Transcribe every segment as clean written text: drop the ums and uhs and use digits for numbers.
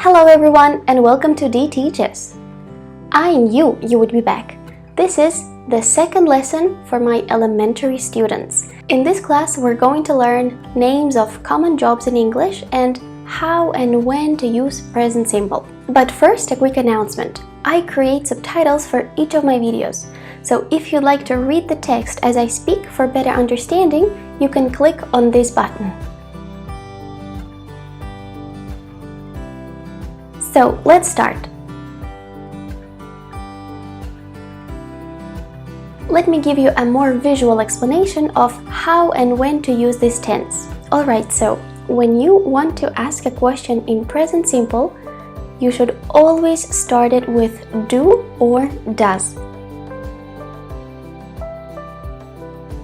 Hello everyone and welcome to D Teaches. I knew you would be back. This is the second lesson for my elementary students. In this class we're going to learn names of common jobs in English and how and when to use present simple. But first, a quick announcement. I create subtitles for each of my videos. So if you'd like to read the text as I speak for better understanding, you can click on this button. So let's start. Let me give you a more visual explanation of how and when to use this tense. Alright, so when you want to ask a question in present simple, you should always start it with do or does.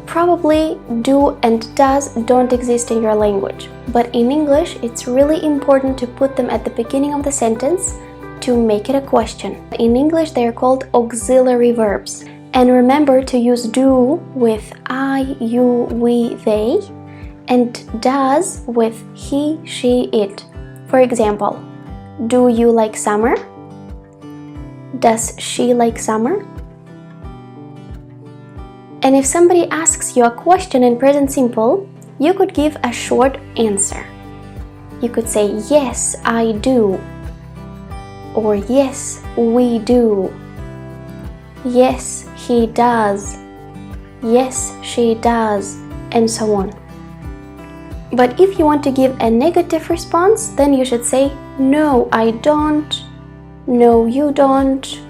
Probably do and does don't exist in your language, but in English it's really important to put them at the beginning of the sentence to make it a question. In English they are called auxiliary verbs. And remember to use do with I, you, we, they, and does with he, she, it. For example, do you like summer? Does she like summer? And if somebody asks you a question in present simple, you could give a short answer. You could say, yes, I do, or yes, we do, yes, he does, yes, she does, and so on. But if you want to give a negative response, then you should say, no, I don't, no, you don't,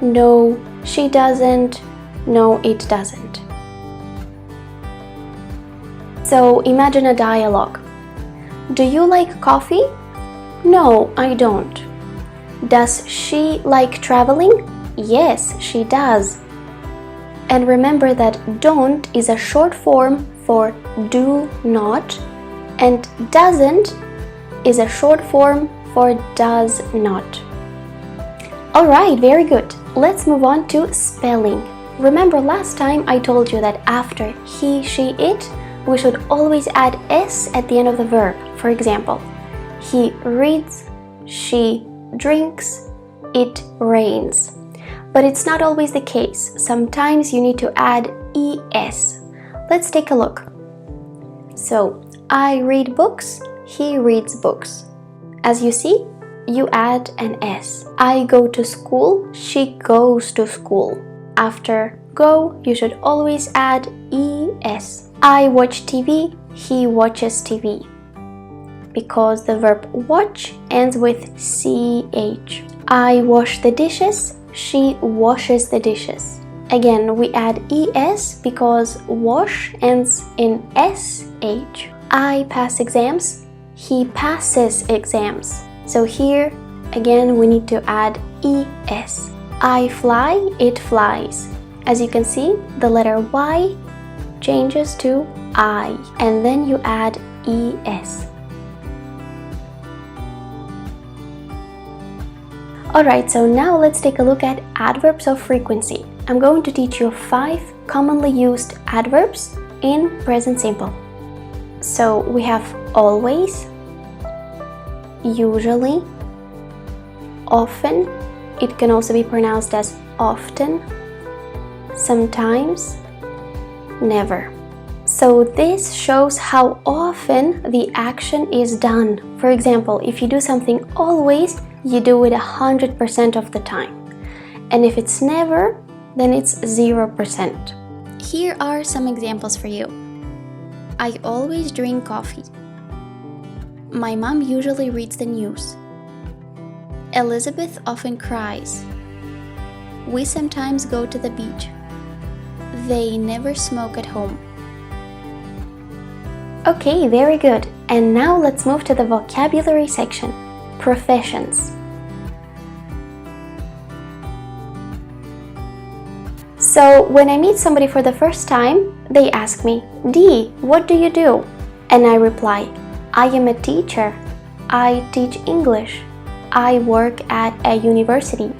no, she doesn't, no, it doesn't. So imagine a dialogue. Do you like coffee? No, I don't. Does she like traveling? Yes, she does. And remember that don't is a short form for do not, and doesn't is a short form for does not. Alright, very good. Let's move on to spelling. Remember last time I told you that after he, she, it, we should always add s at the end of the verb. For example, he reads, she drinks, it rains. But it's not always the case. Sometimes you need to add es. Let's take a look. So, I read books, he reads books. As you see, you add an s. I go to school, she goes to school. After go, you should always add es. I watch TV, he watches TV. Because the verb watch ends with ch. I wash the dishes, she washes the dishes. Again, we add es because wash ends in sh. I pass exams, he passes exams. So here, again, we need to add es. I fly, it flies. As you can see, the letter y changes to I, and then you add es. Alright, so now let's take a look at adverbs of frequency. I'm going to teach you 5 commonly used adverbs in present simple. So we have always, usually, often, it can also be pronounced as often, sometimes, never. So this shows how often the action is done. For example, if you do something always, you do it 100% of the time. And if it's never, then it's 0%. Here are some examples for you. I always drink coffee. My mom usually reads the news. Elizabeth often cries. We sometimes go to the beach. They never smoke at home. Okay, very good. And now let's move to the vocabulary section. Professions. So when I meet somebody for the first time, they ask me, Dee, what do you do? And I reply, I am a teacher. I teach English. I work at a university.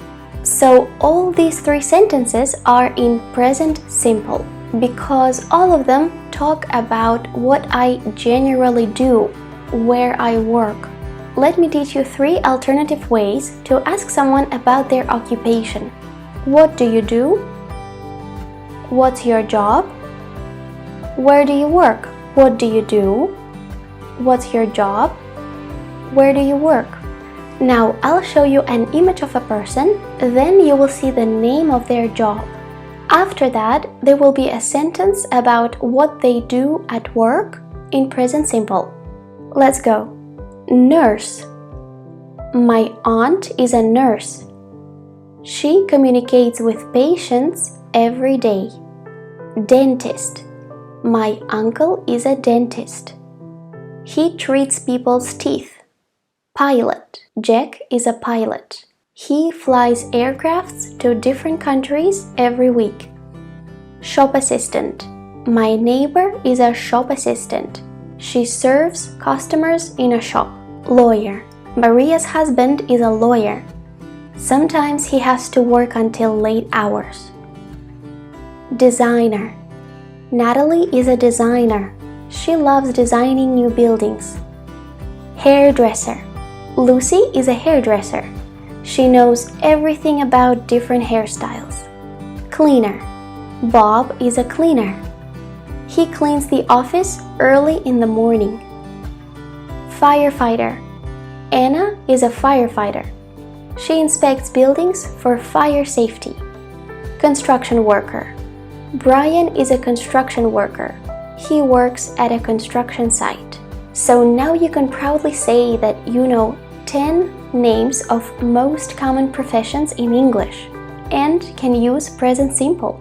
So all these 3 sentences are in present simple because all of them talk about what I generally do, where I work. let me teach you 3 alternative ways to ask someone about their occupation. What do you do? What's your job? Where do you work? What do you do? What's your job? Where do you work? Now I'll show you an image of a person, then you will see the name of their job. After that, there will be a sentence about what they do at work in present simple. Let's go. Nurse. My aunt is a nurse. She communicates with patients every day. Dentist. My uncle is a dentist. He treats people's teeth. Pilot. Jack is a pilot. He flies aircrafts to different countries every week. Shop assistant. My neighbor is a shop assistant. She serves customers in a shop. Lawyer. Maria's husband is a lawyer. Sometimes he has to work until late hours. Designer. Natalie is a designer. She loves designing new buildings. Hairdresser. Lucy is a hairdresser. She knows everything about different hairstyles. Cleaner. Bob is a cleaner. He cleans the office early in the morning. Firefighter. Anna is a firefighter. She inspects buildings for fire safety. Construction worker. Brian is a construction worker. He works at a construction site. So now you can proudly say that you know 10 names of most common professions in English and can use present simple.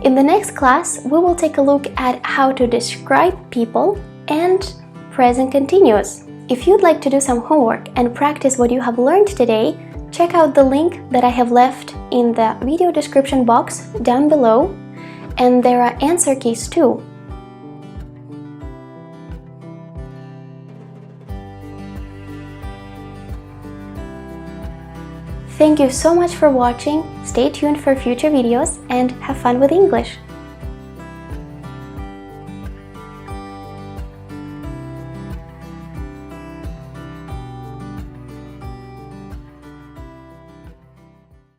In the next class, we will take a look at how to describe people and present continuous. If you'd like to do some homework and practice what you have learned today, check out the link that I have left in the video description box down below, and there are answer keys too. Thank you so much for watching. Stay tuned for future videos and have fun with English.